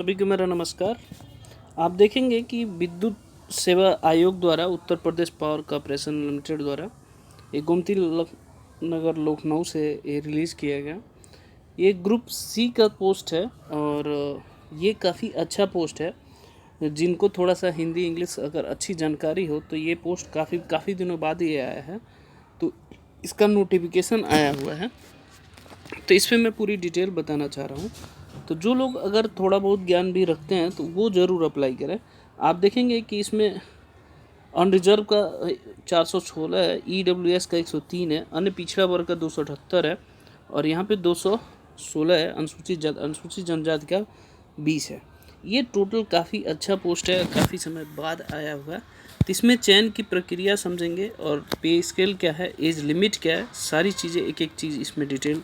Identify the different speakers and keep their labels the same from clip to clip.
Speaker 1: सभी को मेरा नमस्कार। आप देखेंगे कि विद्युत सेवा आयोग द्वारा Uttar Pradesh power corporation limited द्वारा ये गोमती नगर लखनऊ से ये रिलीज़ किया गया। ये ग्रुप सी का पोस्ट है और ये काफ़ी अच्छा पोस्ट है। जिनको थोड़ा सा हिंदी इंग्लिश अगर अच्छी जानकारी हो तो ये पोस्ट काफ़ी दिनों बाद ये आया है, तो इसका नोटिफिकेशन आया हुआ है। तो इस पर मैं पूरी डिटेल बताना चाह रहा हूँ। तो जो लोग अगर थोड़ा बहुत ज्ञान भी रखते हैं तो वो ज़रूर अप्लाई करें। आप देखेंगे कि इसमें अनरिजर्व का 416 है, EWS का 103 है, अन्य पिछड़ा वर्ग का 278 है और यहाँ पे 216 है, अनुसूचित जनजाति का 20 है। ये टोटल काफ़ी अच्छा पोस्ट है, काफ़ी समय बाद आया हुआ है। तो इसमें चयन की प्रक्रिया समझेंगे और पे स्केल क्या है, एज लिमिट क्या है, सारी चीज़ें एक एक चीज़ इसमें डिटेल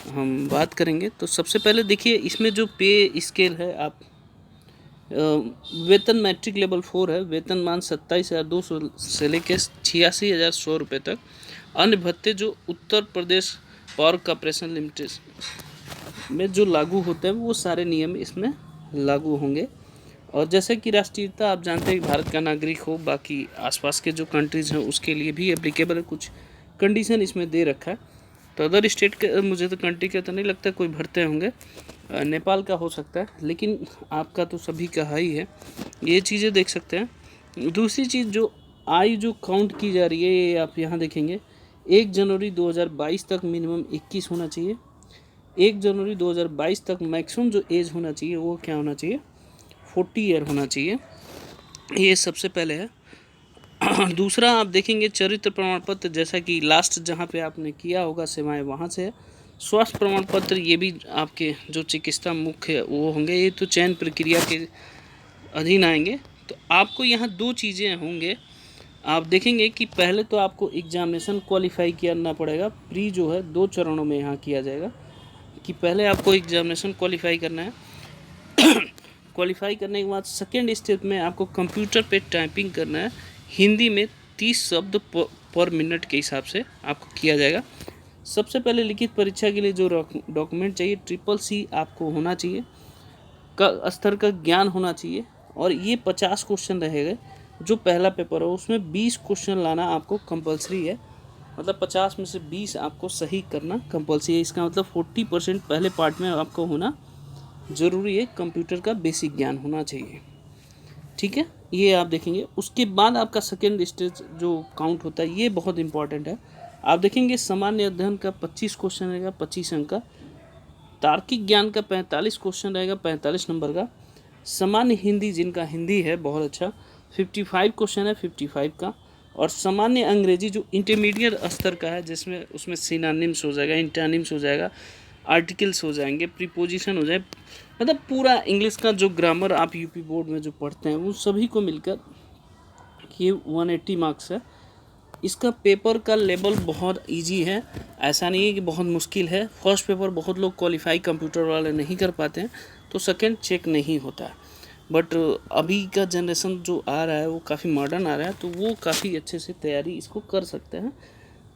Speaker 1: हम बात करेंगे। तो सबसे पहले देखिए इसमें जो पे स्केल है, आप वेतन मैट्रिक लेवल 4 है, वेतन मान 27,200 से लेकर 86,100 रुपये तक। अन्य भत्ते जो Uttar Pradesh power corporation limited में जो लागू होते हैं वो सारे नियम इसमें लागू होंगे। और जैसे कि राष्ट्रीयता आप जानते हैं भारत का नागरिक हो, बाकी आसपास के जो कंट्रीज़ हैं उसके लिए भी एप्लीकेबल है, कुछ कंडीशन इसमें दे रखा है। तो अदर स्टेट के मुझे तो कंट्री का तो नहीं लगता कोई भरते होंगे, नेपाल का हो सकता है, लेकिन आपका तो सभी का ही है। ये चीज़ें देख सकते हैं। दूसरी चीज़ जो आयु जो काउंट की जा रही है, ये आप यहाँ देखेंगे 1 जनवरी 2022 तक मिनिमम 21 होना चाहिए। 1 जनवरी 2022 तक मैक्सिमम जो एज होना चाहिए वो क्या होना चाहिए, 40 ईयर होना चाहिए। ये सबसे पहले है। दूसरा आप देखेंगे चरित्र प्रमाण पत्र, जैसा कि लास्ट जहाँ पे आपने किया होगा सेवाएं वहाँ से है। स्वास्थ्य प्रमाण पत्र ये भी आपके जो चिकित्सा मुख्य वो होंगे, ये तो चयन प्रक्रिया के अधीन आएंगे। तो आपको यहाँ दो चीज़ें होंगे। आप देखेंगे कि पहले तो आपको एग्जामिनेशन क्वालिफाई करना पड़ेगा। प्री जो है 2 चरणों में यहाँ किया जाएगा कि पहले आपको एग्जामिनेशन क्वालिफाई करना है। क्वालिफाई करने के बाद सेकेंड स्टेप में आपको कंप्यूटर पे टाइपिंग करना है। हिंदी में 30 शब्द पर मिनट के हिसाब से आपको किया जाएगा। सबसे पहले लिखित परीक्षा के लिए जो डॉक्यूमेंट चाहिए, CCC आपको होना चाहिए, का स्तर का ज्ञान होना चाहिए। और ये 50 क्वेश्चन रहेगा। जो पहला पेपर है उसमें 20 क्वेश्चन लाना आपको कंपलसरी है, मतलब 50 में से 20 आपको सही करना कंपलसरी है। इसका मतलब 40% पहले पार्ट में आपको होना ज़रूरी है, कंप्यूटर का बेसिक ज्ञान होना चाहिए। ठीक है, ये आप देखेंगे। उसके बाद आपका सेकेंड स्टेज जो काउंट होता है ये बहुत इंपॉर्टेंट है। आप देखेंगे सामान्य अध्ययन का 25 क्वेश्चन रहेगा, 25 अंक का। तार्किक ज्ञान का 45 क्वेश्चन रहेगा, 45 नंबर का। सामान्य हिंदी जिनका हिंदी है बहुत अच्छा, 55 क्वेश्चन है, 55 का। और सामान्य अंग्रेजी जो इंटरमीडिएट स्तर का है, जिसमें उसमें सिनोनिम्स हो जाएगा, इंटरनिम्स हो जाएगा, आर्टिकल्स हो जाएंगे, प्रीपोजिशन हो जाए, मतलब पूरा इंग्लिश का जो ग्रामर आप यूपी बोर्ड में जो पढ़ते हैं वो सभी को मिलकर ये 180 मार्क्स है। इसका पेपर का लेवल बहुत इजी है, ऐसा नहीं है कि बहुत मुश्किल है। फर्स्ट पेपर बहुत लोग क्वालिफाई कंप्यूटर वाले नहीं कर पाते हैं तो सेकंड चेक नहीं होता है। बट अभी का जनरेशन जो आ रहा है वो काफ़ी मॉडर्न आ रहा है, तो वो काफ़ी अच्छे से तैयारी इसको कर सकते हैं,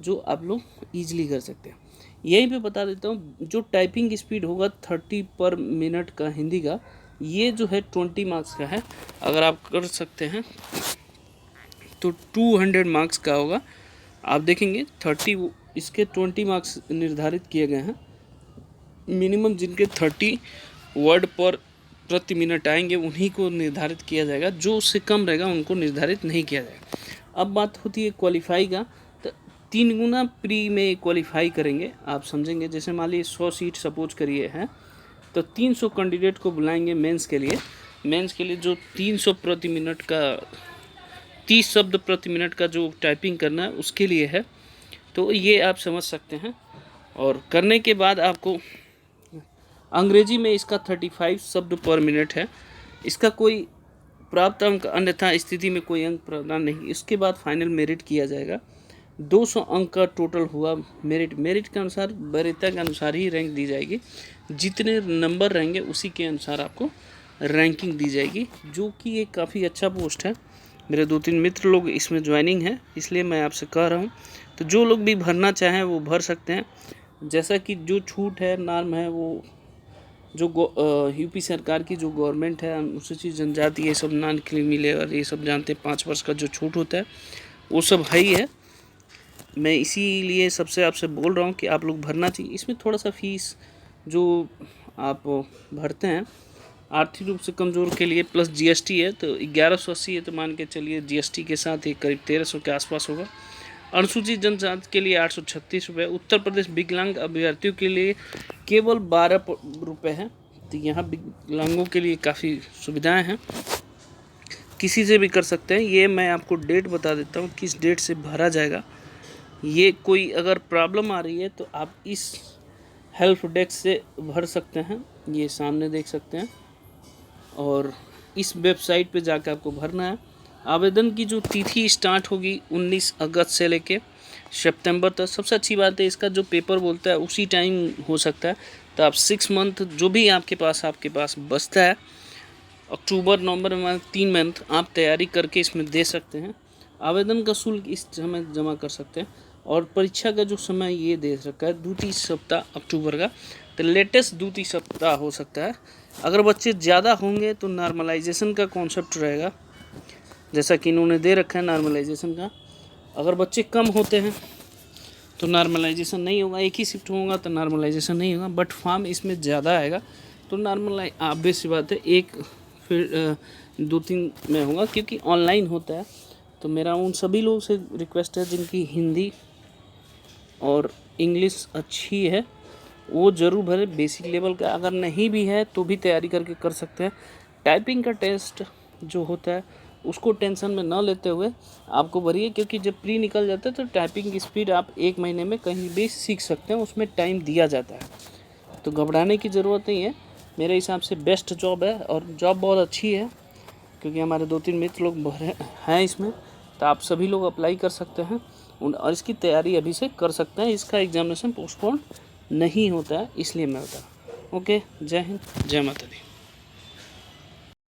Speaker 1: जो आप लोग ईजिली कर सकते हैं। यहीं पे बता देता हूँ, जो टाइपिंग स्पीड होगा 30 पर मिनट का हिंदी का, ये जो है 20 मार्क्स का है। अगर आप कर सकते हैं तो 200 मार्क्स का होगा। आप देखेंगे 30, इसके 20 मार्क्स निर्धारित किए गए हैं। मिनिमम जिनके 30 वर्ड पर प्रति मिनट आएंगे उन्हीं को निर्धारित किया जाएगा, जो उससे कम रहेगा उनको निर्धारित नहीं किया जाएगा। अब बात होती है क्वालिफाई का, तो 3 गुना प्री में क्वालिफाई करेंगे। आप समझेंगे जैसे मान लीजिए 100 सीट सपोज करिए हैं, तो 300 कैंडिडेट को बुलाएंगे मेंस के लिए। मेंस के लिए जो 300 प्रति मिनट का 30 शब्द प्रति मिनट का जो टाइपिंग करना है उसके लिए है। तो ये आप समझ सकते हैं। और करने के बाद आपको अंग्रेजी में इसका 35 शब्द पर मिनट है। इसका कोई प्राप्त अंक अन्यथा स्थिति में कोई अंक प्रदान नहीं। इसके बाद फाइनल मेरिट किया जाएगा। 200 अंक का टोटल हुआ मेरिट के अनुसार, वरीयता के अनुसार ही रैंक दी जाएगी। जितने नंबर रहेंगे उसी के अनुसार आपको रैंकिंग दी जाएगी, जो कि एक काफ़ी अच्छा पोस्ट है। मेरे 2-3 मित्र लोग इसमें ज्वाइनिंग है, इसलिए मैं आपसे कह रहा हूँ। तो जो लोग भी भरना चाहें वो भर सकते हैं। जैसा कि जो छूट है, नॉर्म है, वो जो यूपी सरकार की जो गवर्नमेंट है, अनुसूचित जनजाति, ये सब नॉन क्रीमी लेयर, ये सब जानते हैं, 5 वर्ष का जो छूट होता है वो सब है ही है। मैं इसीलिए सबसे आपसे बोल रहा हूँ कि आप लोग भरना चाहिए। इसमें थोड़ा सा फीस जो आप भरते हैं आर्थिक रूप से कमज़ोर के लिए प्लस जीएसटी है तो 1180 है, तो मान के चलिए जीएसटी के साथ ही करीब 1300 के आसपास होगा। अनुसूचित जनजाति के लिए 836 रुपये। उत्तर प्रदेश विकलांग अभ्यर्थियों के लिए केवल 12 रुपये है। तो यहाँ विकलांगों के लिए काफ़ी सुविधाएं हैं, किसी से भी कर सकते हैं। ये मैं आपको डेट बता देता हूँ किस डेट से भरा जाएगा। ये कोई अगर प्रॉब्लम आ रही है तो आप इस हेल्प डेस्क से भर सकते हैं, ये सामने देख सकते हैं, और इस वेबसाइट पे जाकर आपको भरना है। आवेदन की जो तिथि स्टार्ट होगी 19 अगस्त से लेके सितंबर तक। सबसे अच्छी बात है इसका जो पेपर बोलता है उसी टाइम हो सकता है। तो आप 6 मंथ जो भी आपके पास बचता है, अक्टूबर नवंबर में 3 मंथ आप तैयारी करके इसमें दे सकते हैं। आवेदन का शुल्क इस समय जमा कर सकते हैं, और परीक्षा का जो समय ये दे रखा है द्वितीय सप्ताह अक्टूबर का, तो लेटेस्ट द्वितीय सप्ताह हो सकता है। अगर बच्चे ज़्यादा होंगे तो नॉर्मलाइजेशन का कॉन्सेप्ट रहेगा, जैसा कि इन्होंने दे रखा है नॉर्मलाइजेशन का। अगर बच्चे कम होते हैं तो नॉर्मलाइजेशन नहीं होगा, एक ही शिफ्ट होगा तो नॉर्मलाइजेशन नहीं होगा, बट फॉर्म इसमें ज़्यादा आएगा तो ऑब्वियस सी बात है, एक फिर 2-3 में होगा क्योंकि ऑनलाइन होता है। तो मेरा उन सभी लोगों से रिक्वेस्ट है जिनकी हिंदी और इंग्लिश अच्छी है वो ज़रूर भरे, बेसिक लेवल का। अगर नहीं भी है तो भी तैयारी करके कर सकते हैं। टाइपिंग का टेस्ट जो होता है उसको टेंशन में न लेते हुए आपको भरिए, क्योंकि जब प्री निकल जाता है तो टाइपिंग की स्पीड आप 1 महीने में कहीं भी सीख सकते हैं, उसमें टाइम दिया जाता है। तो घबराने की ज़रूरत नहीं है, मेरे हिसाब से बेस्ट जॉब है, और जॉब बहुत अच्छी है क्योंकि हमारे 2-3 मित्र लोग भरे हैं इसमें। तो आप सभी लोग अप्लाई कर सकते हैं और इसकी तैयारी अभी से कर सकते हैं। इसका एग्जामिनेशन पोस्टपोन नहीं होता है, इसलिए मैं बता रहा हूँ। ओके, जय हिंद, जय माता दी।